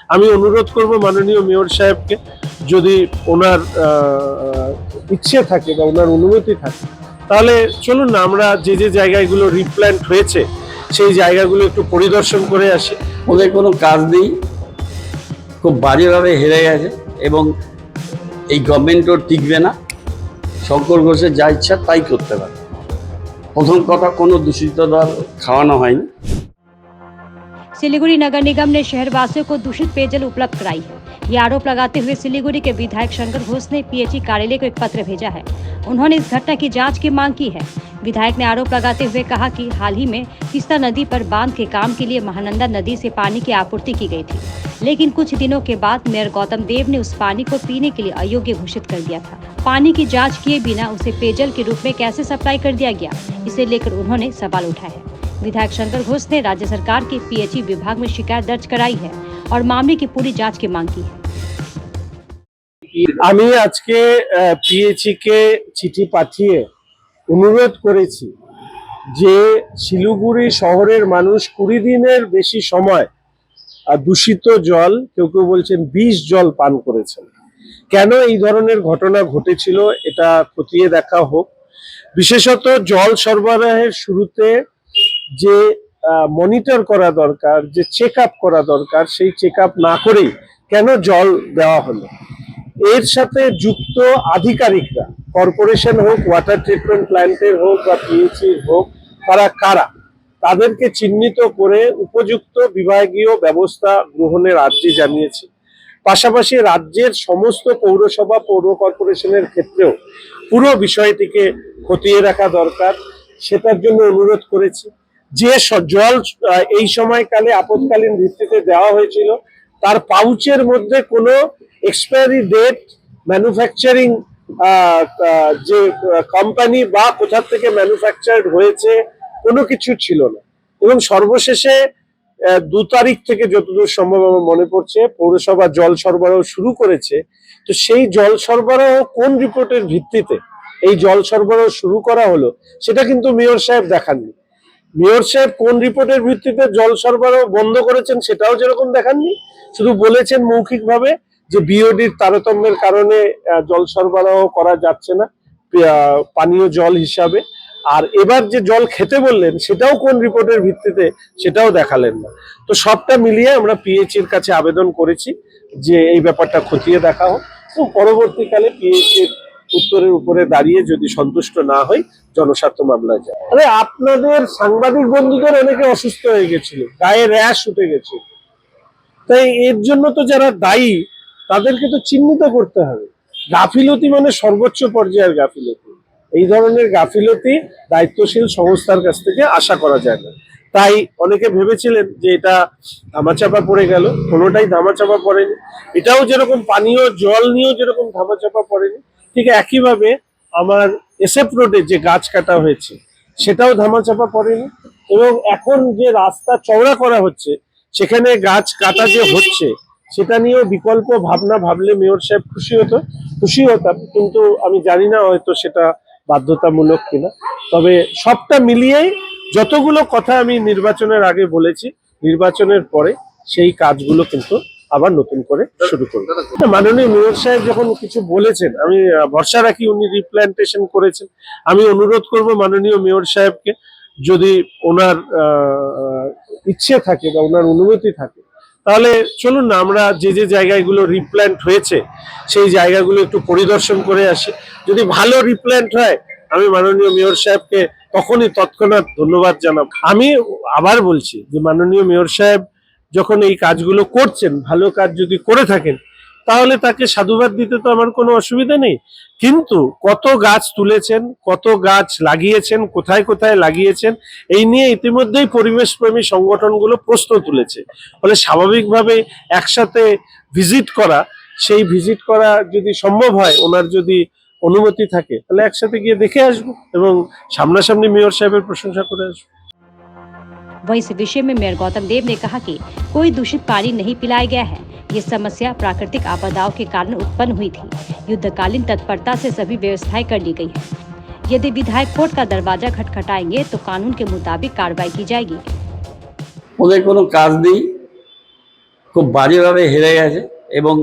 আমি অনুরোধ করব মাননীয় মেয়র সাহেবকে, যদি ওনার ইচ্ছে থাকে বা ওনার অনুমতি থাকে, তাহলে চলুন না আমরা যে যে জায়গাগুলো রিপ্ল্যান্ট হয়েছে সেই জায়গাগুলো একটু পরিদর্শন করে আসি। ওদের কোনো কাজ নেই, খুব বাজেভাবে হেরে গেছে এবং এই গভর্নমেন্টও টিকবে না। শঙ্কর ঘোষের যা ইচ্ছা তাই করতে পারে। প্রথম কথা, কোনো দূষিত দল খাওয়ানো হয়নি। सिलीगुड़ी नगर निगम ने शहरवासियों को दूषित पेयजल उपलब्ध कराई है। ये आरोप लगाते हुए सिलीगुड़ी के विधायक शंकर घोष ने पीएचई कार्यालय को एक पत्र भेजा है। उन्होंने इस घटना की जांच की मांग की है। विधायक ने आरोप लगाते हुए कहा कि हाल ही में तीस्ता नदी पर बांध के काम के लिए महानंदा नदी से पानी की आपूर्ति की गई थी, लेकिन कुछ दिनों के बाद मेयर गौतम देव ने उस पानी को पीने के लिए अयोग्य घोषित कर दिया था। पानी की जाँच किए बिना उसे पेयजल के रूप में कैसे सप्लाई कर दिया गया, इसे लेकर उन्होंने सवाल उठाया है। विधायक शंकर घोष ने राज्य सरकार के पीएचई विभाग में शिकायत दर्ज कराई है और मामले की पूरी जांच की मांग की है। আমি আজকে পিএইচই কে চিঠি পাঠিয়ে অনুরোধ করেছি যে শিলিগুড়ি শহরের মানুষ 20 দিনের বেশি সময় দূষিত জল, কেউ কেউ বলছেন বিষ জল পান করেছেন। কেন এই ধরনের ঘটনা ঘটেছিল এটা খতিয়ে দেখা হোক। বিশেষত জল সরবরাহের শুরুতে যে মনিটর করা দরকার, যে চেক আপ করা দরকার, সেই চেক আপ না করেই কেন জল দেওয়া হলো। এর সাথে যুক্ত আধিকারিকরা, কর্পোরেশন হোক, ওয়াটার ট্রিটমেন্ট প্ল্যান্টের হোক বা পিএইচই হোক, তারা কারা, তাদেরকে চিহ্নিত করে উপযুক্ত বিভাগীয় ব্যবস্থা গ্রহণের আর্জি জানিয়েছি। পাশাপাশি রাজ্যের সমস্ত পৌরসভা, পৌর কর্পোরেশনের ক্ষেত্রেও পুরো বিষয়টিকে খতিয়ে রাখা দরকার, সেটার জন্য অনুরোধ করেছি। যে জল এই সময়কালে আপৎকালীন ভিত্তিতে দেওয়া হয়েছিল, তার পাউচের মধ্যে কোনো এক্সপায়ারি ডেট, ম্যানুফ্যাকচারিং যে কোম্পানি বা কোথা থেকে ম্যানুফ্যাকচার্ড হয়েছে, কোনো কিছু ছিল না। এবং সর্বশেষে 2 তারিখ থেকে যতদূর সম্ভব আমার মনে পড়ছে পৌরসভা জল সরবরাহ শুরু করেছে। তো সেই জল সরবরাহ কোন রিপোর্টের ভিত্তিতে এই জল সরবরাহ শুরু করা হলো সেটা কিন্তু মেয়র সাহেব দেখাননি। মেয়র সাহেব কোন রিপোর্টের ভিত্তিতে জল সরবরাহ বন্ধ করেছেন সেটাও যেরকম দেখাননি, শুধু বলেছেন মৌখিকভাবে যে বিওডির তারতম্যের কারণে জল সরবরাহ করা যাচ্ছে না পানীয় জল হিসাবে। আর এবার যে জল খেতে বললেন সেটাও কোন রিপোর্টের ভিত্তিতে সেটাও দেখালেন না। তো সবটা মিলিয়ে আমরা পিএইচির কাছে আবেদন করেছি যে এই ব্যাপারটা খতিয়ে দেখা হোক এবং পরবর্তীকালে পিএইচির উত্তরের উপরে দাঁড়িয়ে যদি সন্তুষ্ট না হয় জনস্বার্থ মামলায় যায়। আরে আপনাদের সাংবাদিক বন্ধুদের অনেকে অসুস্থ হয়ে গেছিল, গায়ে র্যাশ উঠে গেছে, তাই এর জন্য তো যারা দায়ী তাদেরকে তো চিহ্নিত করতে হবে। গাফিলতি মানে সর্বোচ্চ পর্যায়ের গাফিলতি। এই ধরনের গাফিলতি দায়িত্বশীল সংস্থার কাছ থেকে আশা করা যায় না। তাই অনেকে ভেবেছিলেন যে এটা ধামাচাপা পড়ে গেল, কোনোটাই ধামাচাপা পড়েনি। এটাও যেরকম পানীয় জল নিয়েও যেরকম ধামাচাপা পড়েনি, ঠিক একইভাবে আমার এসএফ রোডে যে গাছ কাটা হয়েছে সেটাও ধামাচাপা পড়েনি। এবং এখন যে রাস্তা চওড়া করা হচ্ছে সেখানে গাছ কাটা যে হচ্ছে সেটা নিয়েও বিকল্প ভাবনা ভাবলে মেয়র সাহেব খুশি হতাম, কিন্তু আমি জানি না হয়তো সেটা বাধ্যতামূলক কিনা। তবে সবটা মিলিয়েই যতগুলো কথা আমি নির্বাচনের আগে বলেছি, নির্বাচনের পরে সেই কাজগুলো কিন্তু আবার নতুন করে শুরু করব। মাননীয় মেয়র সাহেব যখন কিছু বলেছেন আমি ভরসা রাখি উনি রিপ্ল্যান্টেশন করেছেন। আমি অনুরোধ করব মাননীয় মেয়র সাহেবকে, যদি ওনার ইচ্ছে থাকে বা ওনার অনুমতি থাকে, তাহলে চলুন না আমরা যে যে জায়গাগুলো রিপ্ল্যান্ট হয়েছে সেই জায়গাগুলো একটু পরিদর্শন করে আসি। যদি ভালো রিপ্ল্যান্ট হয় আমি মাননীয় মেয়র সাহেবকে তখনই তৎক্ষণাৎ ধন্যবাদ জানাব। আমি আবার বলছি যে মাননীয় মেয়র সাহেব যখন এই কাজগুলো করছেন, ভালো কাজ যদি করে থাকেন, তাহলে তাকে সাধুবাদ দিতে তো আমার কোনো অসুবিধা নেই। কিন্তু কত গাছ তুলেছেন, কত গাছ লাগিয়েছেন, কোথায় কোথায় লাগিয়েছেন, এই নিয়ে ইতিমধ্যেই পরিবেশপ্রেমী সংগঠনগুলো প্রশ্ন তুলেছে। ফলে স্বাভাবিকভাবে একসাথে ভিজিট করা, সেই ভিজিট করা যদি সম্ভব হয়, ওনার যদি অনুমতি থাকে, তাহলে একসাথে গিয়ে দেখে আসবো এবং সামনাসামনি মেয়র সাহেবের প্রশংসা করে আসবো। वहीं इस विषय में मेयर गौतम देव ने कहा कि कोई दूषित पानी नहीं पिलाया गया है। ये समस्या प्राकृतिक आपदाओं के कारण उत्पन्न हुई थी। युद्धकालीन तत्परता से सभी व्यवस्थाएं कर ली गई है। यदि विधायक कोर्ट का दरवाजा खटखटाएंगे तो कानून के मुताबिक कार्रवाई की जाएगी। ওদের কোনো কাজ নেই, খুব বাজেভাবে হেরে গেছে এবং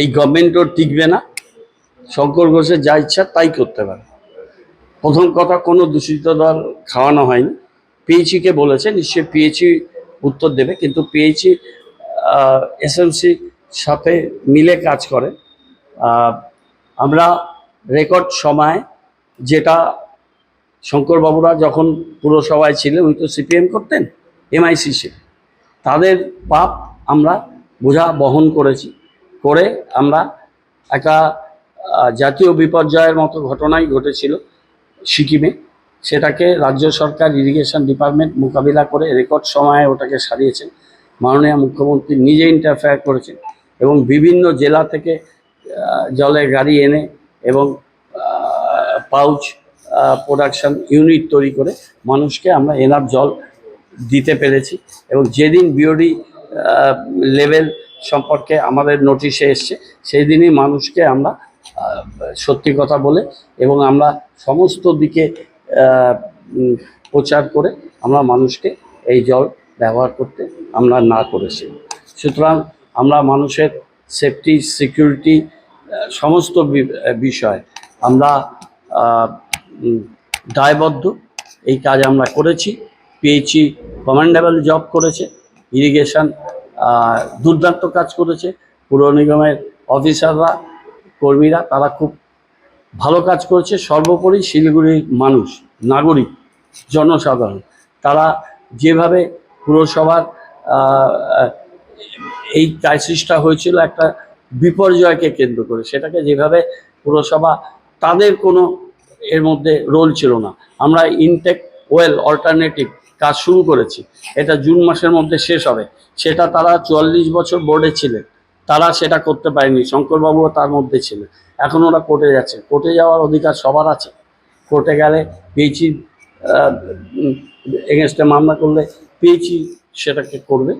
এই গভর্নমেন্টও টিকবে না। শঙ্কর ঘোষের যা ইচ্ছা তাই করতে পারে। প্রথম কথা, কোনো দূষিত দল খাওয়ানো হয়নি। পিএইচিকে বলেছে, নিশ্চয়ই পিএইচি উত্তর দেবে, কিন্তু পিএইচি এসএমসির সাথে মিলে কাজ করে। আমরা রেকর্ড সময়, যেটা শঙ্করবাবুরা যখন পুরসভায় ছিলেন, উনি তো সিপিএম করতেন, এমআইসি ছিল, তাদের পাপ আমরা বোঝা বহন করেছি। করে আমরা একটা জাতীয় বিপর্যয়ের মতো ঘটনাই ঘটেছিল সিকিমে, সেটাকে রাজ্য সরকার ইরিগেশন ডিপার্টমেন্ট মোকাবিলা করে রেকর্ড সময়ে ওটাকে সারিয়েছেন। মাননীয় মুখ্যমন্ত্রী নিজে ইন্টারফেয়ার করেছেন এবং বিভিন্ন জেলা থেকে জলের গাড়ি এনে এবং পাউচ প্রোডাকশন ইউনিট তৈরি করে মানুষকে আমরা এনাফ জল দিতে পেরেছি। এবং যেদিন বিওডি লেভেল সম্পর্কে আমাদের নোটিশে এসছে, সেই দিনই মানুষকে আমরা সত্যি কথা বলে এবং আমরা সমস্ত দিকে প্রচার করে আমরা মানুষকে এই জল ব্যবহার করতে আমরা না করেছি। সুতরাং আমরা মানুষের সেফটি, সিকিউরিটি, সমস্ত বিষয় আমরা দায়বদ্ধ। এই কাজ আমরা করেছি। পিএইচি কমেন্ডেবল জব করেছে, ইরিগেশন দুর্দান্ত কাজ করেছে, পুর নিগমের অফিসাররা, কর্মীরা তারা খুব ভালো কাজ করেছে। সর্বোপরি শিলিগুড়ির মানুষ, নাগরিক, জনসাধারণ, তারা যেভাবে পুরসভার এই ক্রাইসিসটা হয়েছিল একটা বিপর্যয়কে কেন্দ্র করে, সেটাকে যেভাবে পুরসভা, তাদের কোনো এর মধ্যে রোল ছিল না। আমরা ইনটেক ওয়েল অল্টারনেটিভ কাজ শুরু করেছি, এটা জুন মাসের মধ্যে শেষ হবে। সেটা তারা 44 বছর বোর্ডে ছিলেন, তারা সেটা করতে পারেনি। শঙ্করবাবুও তার মধ্যে ছিলেন। এখন ওরা কোর্টে যাচ্ছে, কোর্টে যাওয়ার অধিকার সবার আছে। কোর্টে গেলে পিএইচি এগেনস্টে মামলা করলে পিএইচি সেটাকে করবে,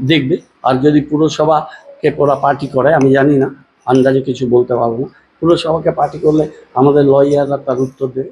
দেখবে। আর যদি পুরসভাকে ওরা পার্টি করে, আমি জানি না, আন্দাজে কিছু বলতে পারবো না, পুরসভাকে পার্টি করলে আমাদের লয়াররা তার উত্তর দেবে।